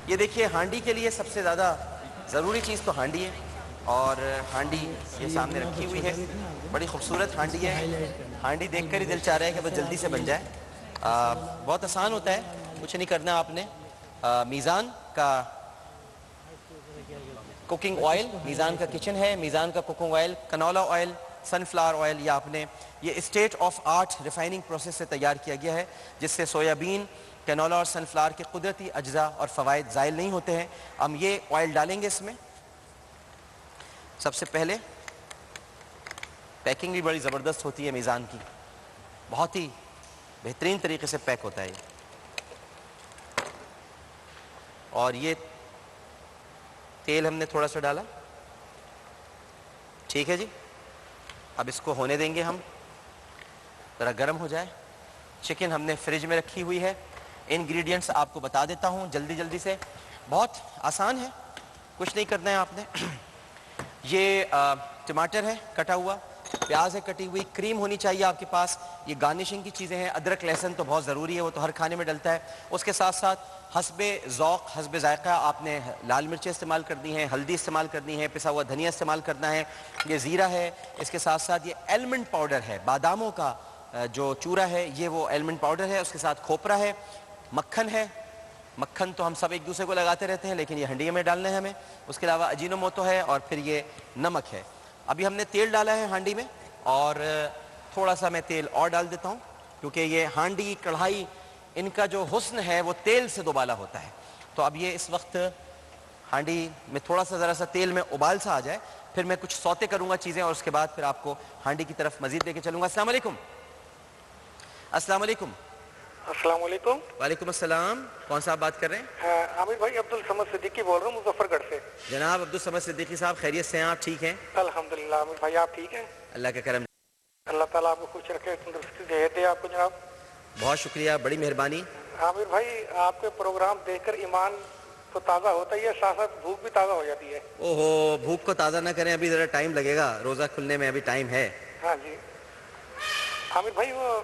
یہ دیکھیے ہانڈی کے لیے سب سے زیادہ ضروری چیز تو ہانڈی ہے، اور ہانڈی یہ سامنے رکھی ہوئی ہے، بڑی خوبصورت ہانڈی ہے، ہانڈی دیکھ کر ہی دل چاہ رہا ہے کہ وہ جلدی سے بن جائے۔ بہت آسان ہوتا ہے، کچھ نہیں کرنا آپ نے۔ میزان کا کوکنگ آئل، میزان کا کچن ہے، میزان کا کوکنگ آئل، کنولا آئل، سن فلاور آئل، یہ آپ نے یہ state of art refining process سے تیار کیا گیا ہے، جس سے سویابین، کنولا اور سن فلاور کے قدرتی اجزاء اور فوائد زائل نہیں ہوتے ہیں۔ ہم یہ آئل ڈالیں گے اس میں۔ سب سے پہلے پیکنگ بھی بڑی زبردست ہوتی ہے میزان کی، بہت ہی بہترین طریقے سے پیک ہوتا ہے یہ۔ اور یہ تیل ہم نے تھوڑا سا ڈالا، ٹھیک ہے جی۔ اب اس کو ہونے دیں گے ہم، ذرا گرم ہو جائے۔ چکن ہم نے فریج میں رکھی ہوئی ہے۔ انگریڈینٹس آپ کو بتا دیتا ہوں جلدی سے، بہت آسان ہے، کچھ نہیں کرنا ہے آپ نے۔ یہ ٹماٹر ہے کٹا ہوا، پیاز ہے کٹی ہوئی، کریم ہونی چاہیے آپ کے پاس، یہ گارنشنگ کی چیزیں ہیں، ادرک لہسن تو بہت ضروری ہے، وہ تو ہر کھانے میں ڈلتا ہے۔ اس کے ساتھ ساتھ حسب ذوق، حسب ذائقہ آپ نے لال مرچیں استعمال کرنی ہیں، ہلدی استعمال کرنی ہے، پسا ہوا دھنیا استعمال کرنا ہے، یہ زیرہ ہے، اس کے ساتھ ساتھ یہ ایلمنڈ پاؤڈر ہے، باداموں کا جو چورا ہے، یہ وہ ایلمنڈ پاؤڈر ہے، اس کے ساتھ کھوپرا ہے، مکھن ہے۔ مکھن تو ہم سب ایک دوسرے کو لگاتے رہتے ہیں، لیکن یہ ہنڈی میں ڈالنا ہے ہمیں۔ اس کے علاوہ اجینوموٹو ہے، اور پھر یہ نمک ہے۔ ابھی ہم نے تیل ڈالا ہے ہانڈی میں، اور تھوڑا سا میں تیل اور ڈال دیتا ہوں، کیونکہ یہ ہانڈی کڑھائی ان کا جو حسن ہے وہ تیل سے دوبالا ہوتا ہے۔ تو اب یہ اس وقت ہانڈی میں تھوڑا سا ذرا سا تیل میں ابال سا آ جائے، پھر میں کچھ سوتے کروں گا چیزیں، اور اس کے بعد پھر آپ کو ہانڈی کی طرف مزید لے کے چلوں گا۔ السلام علیکم۔ السلام علیکم۔ السلام علیکم۔ وعلیکم السلام، کون صاحب بات کر رہے ہیں؟ عامر بھائی عبدالصمد صدیقی بول رہا ہوں مظفر گڑھ سے۔ جناب عبدالصمد صدیقی صاحب، خیریت سے ہیں آپ؟ ٹھیک ہیں الحمدللہ۔ عامر بھائی آپ ٹھیک ہیں؟ اللہ کا کرم۔ اللہ تعالیٰ آپ کو خوش رکھے، تندرستی صحت دے آپ کو جناب۔ بہت شکریہ، بڑی مہربانی۔ عامر بھائی آپ کے پروگرام دیکھ کر ایمان تو تازہ ہوتا ہی ہے، ساتھ ساتھ بھوک بھی تازہ ہو جاتی ہے۔ اوہو، بھوک کو تازہ نہ کریں، ابھی ذرا ٹائم لگے گا، روزہ کھلنے میں ابھی ٹائم ہے۔ ہاں جی عامر بھائی، وہ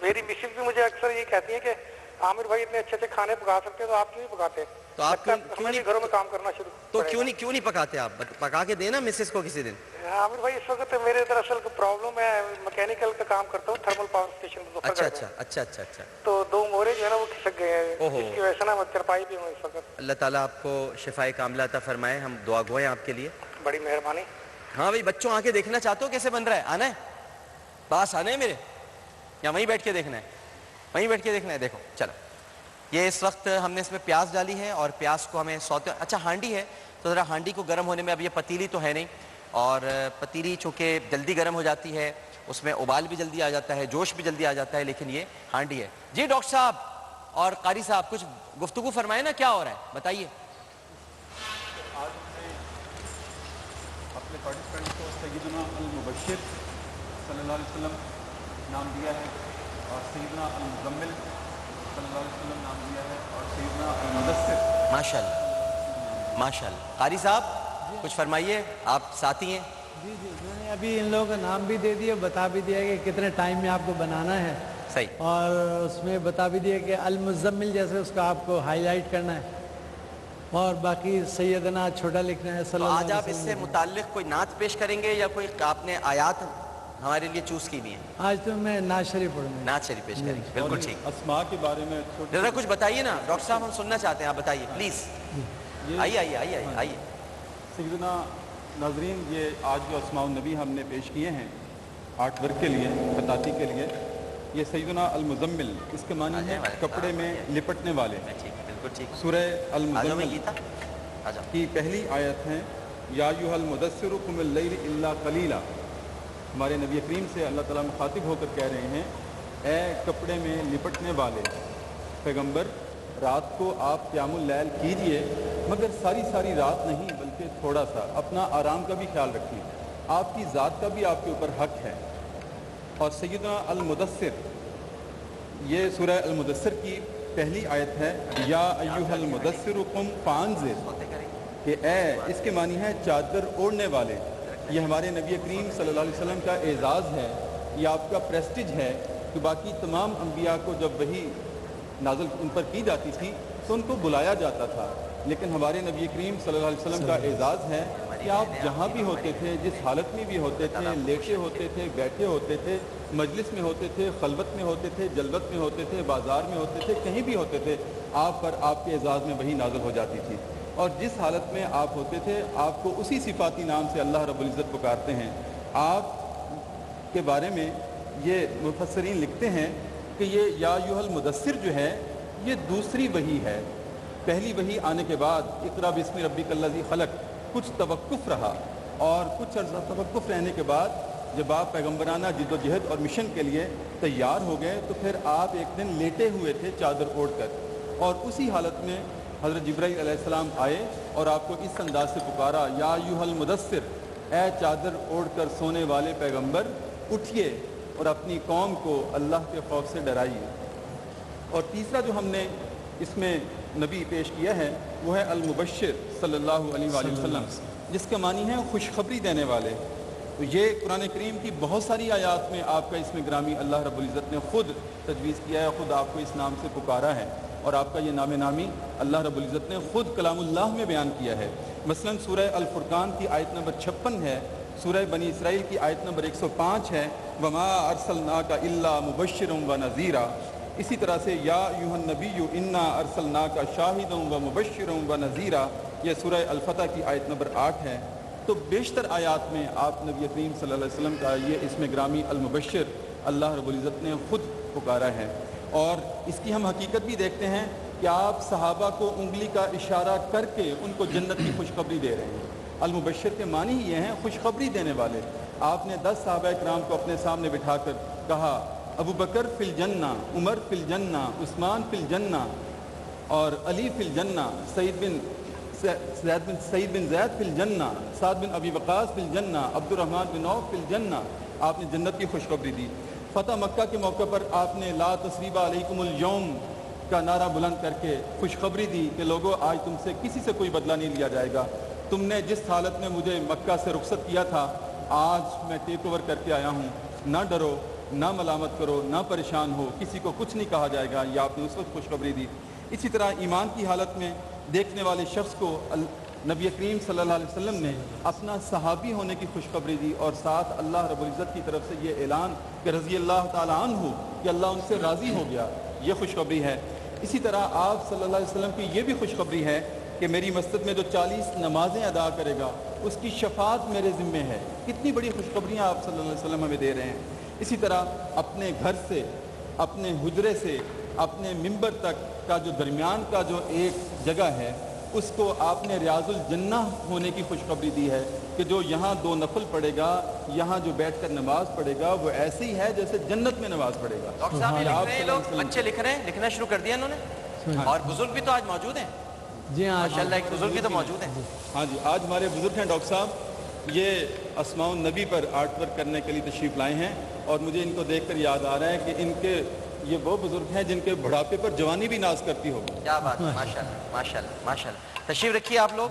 میری مسز بھی مجھے اکثر یہ کہتی ہیں کہ عامر بھائی اتنے اچھے چھ پکا سکتے ہیں، تو آپ کیوں نہیں پکاتے؟ تو آپ ہمیں بھی گھروں میں کام کرنا شروع تو کیوں نہیں پکاتے آپ؟ پکا کے دینا مسز کو کسی دن۔ عامر بھائی اس وقت میرے دراصل پرابلم ہے، میکینیکل کا کام کرتا ہوں تھرمل پاور اسٹیشن میں۔ اچھا۔ تو دو مورے جو ہے نا وہ کھسک گئے ہیں، اس کی وجہ سے نا میں چرپائی پہ ہوں اس وقت۔ اللہ تعالیٰ آپ کو شفائے کاملہ عطا فرمائے، ہم دعا گو ہیں آپ کے لیے۔ بڑی مہربانی۔ ہاں بھائی، بچوں آ کے دیکھنا چاہتے ہو کیسے بن رہا ہے؟ آنا ہے پاس، آنا ہے میرے، یا وہیں بیٹھ کے دیکھنا ہے؟ وہیں بیٹھ کے دیکھنا ہے۔ دیکھو چلو، یہ اس وقت ہم نے اس میں پیاز ڈالی ہے، اور پیاز کو ہمیں سوتے، اچھا ہانڈی ہے تو ذرا ہانڈی کو گرم ہونے میں، اب یہ پتیلی تو ہے نہیں، اور پتیلی چونکہ جلدی گرم ہو جاتی ہے، اس میں ابال بھی جلدی آ جاتا ہے، جوش بھی جلدی آ جاتا ہے، لیکن یہ ہانڈی ہے۔ جی ڈاکٹر صاحب اور قاری صاحب، کچھ گفتگو فرمائیں نا، کیا ہو رہا ہے بتائیے۔ آج میں اپنے پارٹیسپینٹ کو سیدنا المبشر صلی اللہ علیہ وسلم نام دیا ہے، اور سیدنا المزمل صلی اللہ علیہ وسلم نام دیا ہے، اور سیدنا المدثر۔ ماشاءاللہ۔ قاری صاحب کچھ فرمائیے، آپ ساتھی ہیں۔ جی میں نے ابھی ان لوگوں کا نام بھی دے دیا، بتا بھی دیا کہ کتنے ٹائم میں آپ کو بنانا ہے، صحیح، اور اس میں بتا بھی دیا کہ المزمل جیسے اس کو آپ کو ہائی لائٹ کرنا ہے، اور باقی سیدنا چھوٹا لکھنا ہے صلی تو اللہ آج علیہ آپ اس سے متعلق کوئی نعت پیش کریں گے، یا کوئی آپ نے آیات ہمارے لیے چوز کی بھی ہیں؟ آج تو میں نعت شریف پڑھوں گا۔ نعت شریف پیش کریں گے، بالکل ٹھیک۔ اسماء کے بارے میں ذرا کچھ بتائیے نا ڈاکٹر صاحب، ہم سننا چاہتے ہیں، آپ بتائیے پلیز۔ آئیے۔ سیدنا ناظرین، یہ آج جو اسماء النبی ہم نے پیش کیے ہیں آرٹ ورک کے لیے، خطاطی کے لیے، یہ سیدنا المزمل، اس کے معنی ہے کپڑے میں لپٹنے والے۔ بالکل ٹھیک۔ سورہ المزمل کی پہلی آیت ہے، یا ایھا المدثر قم اللیل الا قلیلا۔ ہمارے نبی کریم سے اللہ تعالیٰ مخاطب ہو کر کہہ رہے ہیں، اے کپڑے میں لپٹنے والے پیغمبر، رات کو آپ قیام اللیل کیجئے، مگر ساری رات نہیں، بلکہ تھوڑا سا، اپنا آرام کا بھی خیال رکھیں، آپ کی ذات کا بھی آپ کے اوپر حق ہے۔ اور سیدنا المدثر، یہ سورہ المدثر کی پہلی آیت ہے، یا ایھا المدثر قم فانذر، کہ اے، اس کے معنی ہے چادر اوڑھنے والے۔ یہ ہمارے نبی کریم صلی اللہ علیہ وسلم کا اعزاز ہے، یہ آپ کا پریسٹیج ہے کہ باقی تمام انبیاء کو جب وحی نازل ان پر کی جاتی تھی تو ان کو بلایا جاتا تھا، لیکن ہمارے نبی کریم صلی اللہ علیہ وسلم کا اعزاز ہے کہ آپ جہاں بھی ہوتے تھے، جس حالت میں بھی ہوتے تھے، لیٹے ہوتے تھے، بیٹھے ہوتے تھے، مجلس میں ہوتے تھے، خلوت میں ہوتے تھے، جلوت میں ہوتے تھے، بازار میں ہوتے تھے، کہیں بھی ہوتے تھے، آپ پر آپ کے اعزاز میں وحی نازل ہو جاتی تھی، اور جس حالت میں آپ ہوتے تھے آپ کو اسی صفاتی نام سے اللہ رب العزت پکارتے ہیں۔ آپ کے بارے میں یہ مفسرین لکھتے ہیں کہ یہ یا ایھا المدثر جو ہے یہ دوسری وحی ہے۔ پہلی وحی آنے کے بعد اقرأ باسم ربک الذی خلق کچھ توقف رہا، اور کچھ عرصہ توقف رہنے کے بعد جب آپ پیغمبرانہ جد و جہد اور مشن کے لیے تیار ہو گئے تو پھر آپ ایک دن لیٹے ہوئے تھے چادر اوڑھ کر، اور اسی حالت میں حضرت جبرائیل علیہ السلام آئے اور آپ کو اس انداز سے پکارا، یا ایھا المدثر، اے چادر اوڑھ کر سونے والے پیغمبر اٹھیے اور اپنی قوم کو اللہ کے خوف سے ڈرائیے۔ اور تیسرا جو ہم نے اس میں نبی پیش کیا ہے وہ ہے المبشر صلی اللہ علیہ وآلہ وسلم، جس کا معنی ہے خوشخبری دینے والے۔ تو یہ قرآن کریم کی بہت ساری آیات میں آپ کا اس میں گرامی اللہ رب العزت نے خود تجویز کیا ہے، خود آپ کو اس نام سے پکارا ہے، اور آپ کا یہ نام نامی اللہ رب العزت نے خود کلام اللہ میں بیان کیا ہے۔ مثلا سورہ الفرقان کی آیت نمبر 56 ہے، سورہ بنی اسرائیل کی آیت نمبر 105 ہے، وما ارسلناک الا مبشرا ونذیرا۔ اسی طرح سے یا ایھا النبی انا ارسلناک شاہدا ومبشرا ونذیرا، یہ سورہ الفتح کی آیت نمبر 8 ہے۔ تو بیشتر آیات میں آپ نبی کریم صلی اللہ علیہ وسلم کا یہ اسم گرامی المبشر اللہ رب العزت نے خود پکارا ہے، اور اس کی ہم حقیقت بھی دیکھتے ہیں کہ آپ صحابہ کو انگلی کا اشارہ کر کے ان کو جنت کی خوشخبری دے رہے ہیں۔ المبشر کے معنی ہی یہ ہیں خوشخبری دینے والے۔ آپ نے 10 صحابہ کرام کو اپنے سامنے بٹھا کر کہا، ابو بکر فی الجنہ، عمر فی الجنہ، عثمان فی الجنہ، اور علی فی الجنہ، سعید بن زید فی الجنہ، سعد بن ابی وقاص فی الجنہ، عبد الرحمن بن عوف فی الجنہ۔ آپ نے جنت کی خوشخبری دی۔ فتح مکہ کے موقع پر آپ نے لا تثریب علیکم اليوم کا نعرہ بلند کر کے خوشخبری دی کہ لوگوں آج تم سے کسی سے کوئی بدلہ نہیں لیا جائے گا، تم نے جس حالت میں مجھے مکہ سے رخصت کیا تھا آج میں ٹیک اوور کر کے آیا ہوں، نہ ڈرو، نہ ملامت کرو، نہ پریشان ہو، کسی کو کچھ نہیں کہا جائے گا، یہ آپ نے اس وقت خوشخبری دی۔ اسی طرح ایمان کی حالت میں دیکھنے والے شخص کو نبی کریم صلی اللہ علیہ وسلم نے اپنا صحابی ہونے کی خوشخبری دی، اور ساتھ اللہ رب العزت کی طرف سے یہ اعلان کہ رضی اللہ تعالیٰ عنہ ہو کہ اللہ ان سے راضی ہو گیا، یہ خوشخبری ہے۔ اسی طرح آپ صلی اللہ علیہ وسلم کی یہ بھی خوشخبری ہے کہ میری مسجد میں جو 40 نمازیں ادا کرے گا اس کی شفاعت میرے ذمے ہے۔ کتنی بڑی خوشخبریاں آپ صلی اللہ علیہ وسلم ہمیں دے رہے ہیں۔ اسی طرح اپنے گھر سے، اپنے حجرے سے اپنے ممبر تک کا جو درمیان کا جو ایک جگہ ہے اس کو آپ نے ریاض الجنہ ہونے کی خوشخبری دی ہے کہ جو یہاں 2 نفل پڑھے گا، یہاں جو بیٹھ کر نماز پڑھے گا وہ ایسے ہی ہے جیسے جنت میں نماز پڑھے گا۔ ڈاکٹر صاحب یہ لکھ رہے ہیں لوگ، بچے لکھ رہے ہیں، لکھنا شروع کر دیا انہوں نے، اور بزرگ بھی تو آج موجود ہیں۔ جی ہاں، ماشاءاللہ ایک بزرگ بھی تو موجود ہیں۔ ہاں جی، آج ہمارے بزرگ ہیں ڈاکٹر صاحب، یہ اسماء النبی پر آرٹ ورک کرنے کے لیے تشریف لائے ہیں، اور مجھے ان کو دیکھ کر یاد آ رہا ہے کہ ان کے یہ وہ بزرگ ہیں جن کے بڑھاپے پر جوانی بھی ناز کرتی ہوگی۔ کیا بات ہے، ماشاءاللہ ماشاءاللہ ماشاءاللہ۔ تشریف رکھیے آپ لوگ۔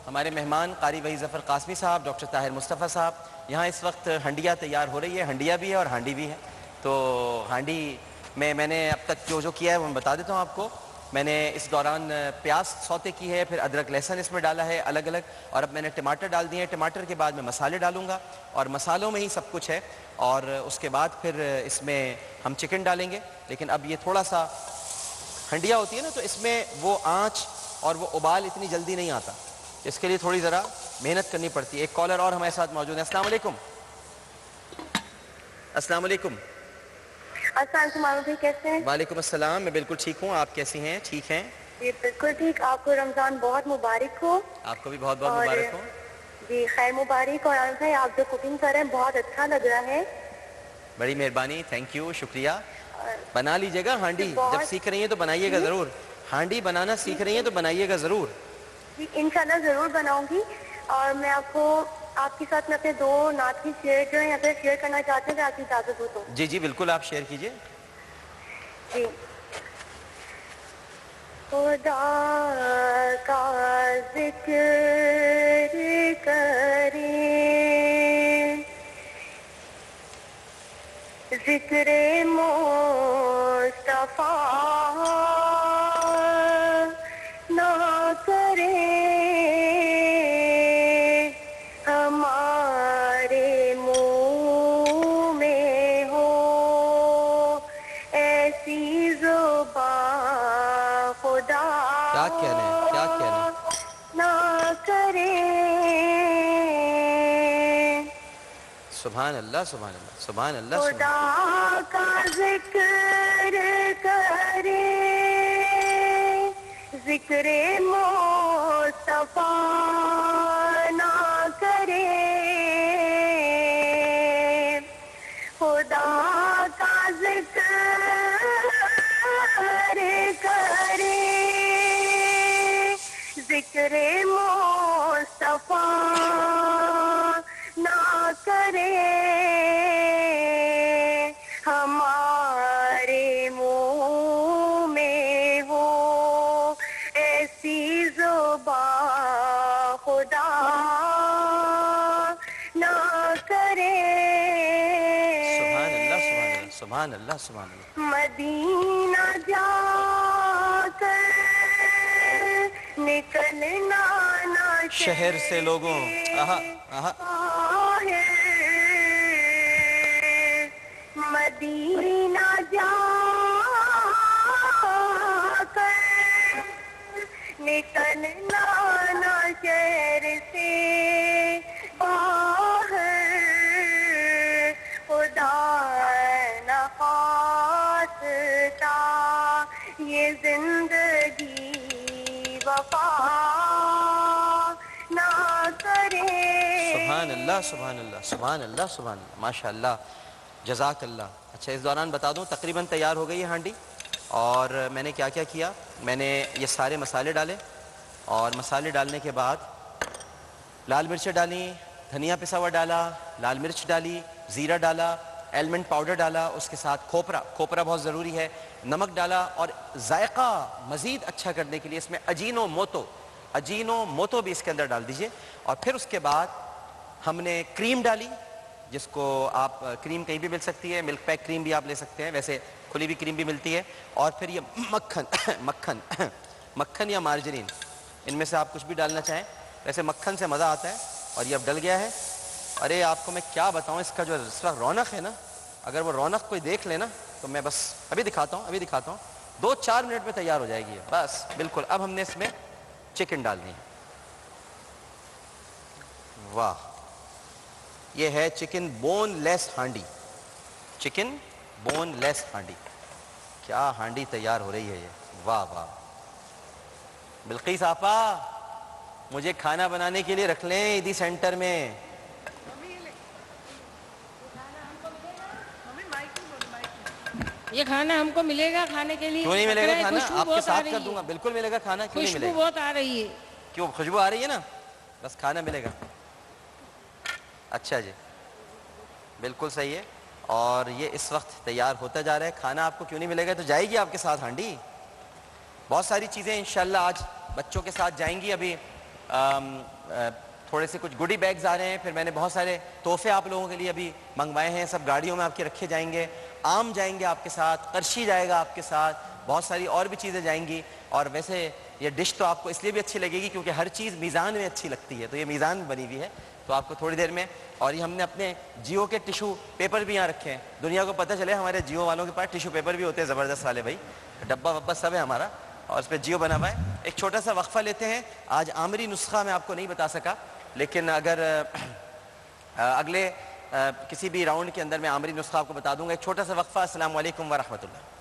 ہمارے مہمان قاری وحی ظفر قاسمی صاحب، ڈاکٹر طاہر مصطفیٰ صاحب، یہاں اس وقت ہنڈیا تیار ہو رہی ہے، ہنڈیا بھی ہے اور ہانڈی بھی ہے۔ تو ہانڈی میں نے اب تک جو کیا ہے وہ میں بتا دیتا ہوں آپ کو۔ میں نے اس دوران پیاز سوتے کی ہے، پھر ادرک لہسن اس میں ڈالا ہے الگ الگ، اور اب میں نے ٹماٹر ڈال دیے ہیں۔ ٹماٹر کے بعد میں مسالے ڈالوں گا، اور مسالوں میں ہی سب کچھ ہے، اور اس کے بعد پھر اس میں ہم چکن ڈالیں گے۔ لیکن اب یہ تھوڑا سا ہنڈیا ہوتی ہے نا، تو اس میں وہ آنچ اور وہ ابال اتنی جلدی نہیں آتا، اس کے لیے تھوڑی ذرا محنت کرنی پڑتی ہے۔ ایک کالر اور ہمارے ساتھ موجود ہیں۔ السلام علیکم۔ السلام علیکم۔ السلام علیکم، کیسے ہیں؟ وعلیکم السلام، میں بالکل ٹھیک ہوں، آپ کیسی ہیں؟ ٹھیک ہیں؟ جی بالکل ٹھیک۔ آپ کو رمضان بہت مبارک ہو۔ آپ کو بھی بہت بہت مبارک ہو۔ جی خیر مبارک۔ اور عامر بھائی آپ جو کوکنگ کر رہے ہیں بہت اچھا لگ رہا ہے۔ بڑی مہربانی، تھینک یو، شکریہ۔ بنا لیجیے گا ہانڈی، جب سیکھ رہی ہیں تو بنائیے گا ضرور۔ ہانڈی بنانا سیکھ رہی ہیں تو بنائیے گا ضرور۔ جی انشاءاللہ ضرور بناؤں گی۔ اور میں آپ کو آپ کے ساتھ میں اپنے 2 نعت کی شعر جو ہیں اگر شیئر کرنا چاہتے ہیں تو آپ کی اجازت ہو تو؟ جی جی بالکل، آپ شیئر کیجیے۔ جی۔ خدا کا ذکر کریں، ذکر مصطفیٰ نہ کریں کرے ہمارے منہ میں ہو ایسی زبان خدا کیا کہنے ہیں، کیا کہنے ہیں؟ نہ کرے. سبحان اللہ سبحان اللہ سبحان اللہ سبحان خدا کا ذکر کرے ذکر مصطفیٰ نہ کرے. خدا کا ذکر کرے ذکر مصطفیٰ نہ کرے ہمارے منہ میں ہو ایسی زبان خدا نہ کرے. سبحان اللہ سبحان اللہ. مدینہ جا کر نکلنا نہ شہر سے لوگوں مدینہ جا کر نکلنا نہ شہر سے باہر خدا نہ خواستہ یہ زندگی وفا نہ کرے. سبحان اللہ سبحان اللہ سبحان اللہ سبحان اللہ ماشاء اللہ جزاک اللہ. اچھا اس دوران بتا دوں تقریباً تیار ہو گئی ہے ہانڈی. اور میں نے کیا کیا کیا، میں نے یہ سارے مسالے ڈالے اور مسالے ڈالنے کے بعد لال مرچیں ڈالیں، دھنیا پسا ہوا ڈالا، لال مرچ ڈالی، زیرہ ڈالا، ایلمنٹ پاؤڈر ڈالا، اس کے ساتھ کھوپرا بہت ضروری ہے، نمک ڈالا اور ذائقہ مزید اچھا کرنے کے لیے اس میں اجینو موتو بھی اس کے اندر ڈال دیجئے. اور پھر اس کے بعد ہم نے کریم ڈالی، جس کو آپ کریم کہیں بھی مل سکتی ہے، ملک پیک کریم بھی آپ لے سکتے ہیں، ویسے کھلی بھی کریم بھی ملتی ہے. اور پھر یہ مکھن یا مارجرین، ان میں سے آپ کچھ بھی ڈالنا چاہیں. ویسے مکھن سے مزہ آتا ہے اور یہ اب ڈل گیا ہے. ارے آپ کو میں کیا بتاؤں، اس کا جو اس وقت رونق ہے نا، اگر وہ رونق کوئی دیکھ لے نا تو میں بس ابھی دکھاتا ہوں 2-4 منٹ میں تیار ہو جائے گی بس بالکل. اب ہم نے اس میں چکن ڈال دی. واہ، یہ ہے چکن بون لیس ہانڈی. کیا ہانڈی تیار ہو رہی ہے یہ، واہ واہ. بلقیس آپا مجھے کھانا بنانے کے لیے رکھ لیں عیدی سینٹر میں. یہ کھانا ہم کو ملے گا کھانے کے لیے؟ کیوں نہیں ملے گا کھانا، آپ کے ساتھ کر دوں گا. بالکل ملے گا کھانا، کیوں نہیں ملے خوشبو گا؟ بہت آ رہی ہے. کیوں خوشبو آ رہی ہے نا، بس کھانا ملے گا. اچھا جی بالکل صحیح ہے. اور یہ اس وقت تیار ہوتا جا رہا ہے. کھانا آپ کو کیوں نہیں ملے گا، تو جائے گی آپ کے ساتھ ہانڈی. بہت ساری چیزیں انشاءاللہ آج بچوں کے ساتھ جائیں گی. ابھی تھوڑے سے کچھ گوڈی بیگز آ رہے ہیں، پھر میں نے بہت سارے تحفے آپ لوگوں کے لیے ابھی منگوائے ہیں، سب گاڑیوں میں آپ کے رکھے جائیں گے. آم جائیں گے آپ کے ساتھ، قرشی جائے گا آپ کے ساتھ، بہت ساری اور بھی چیزیں جائیں گی. اور ویسے یہ ڈش تو آپ کو اس لیے بھی اچھی لگے گی کیونکہ ہر چیز میزان میں اچھی لگتی ہے، تو یہ میزان بنی ہوئی ہے تو آپ کو تھوڑی دیر میں. اور یہ ہم نے اپنے جیو کے ٹیشو پیپر بھی یہاں رکھے ہیں، دنیا کو پتہ چلے ہمارے جیو والوں کے پاس ٹیشو پیپر بھی ہوتے ہیں زبردست والے بھائی. ڈبہ وبا سب ہے ہمارا اور اس پہ جیو بنا ہوا ہے. ایک چھوٹا سا وقفہ لیتے ہیں. آج آمری نسخہ میں آپ کو نہیں بتا سکا، لیکن اگر اگلے کسی بھی راؤنڈ کے اندر میں آمری نسخہ آپ کو بتا دوں گا. ایک چھوٹا سا وقفہ. السلام علیکم ورحمۃ اللہ.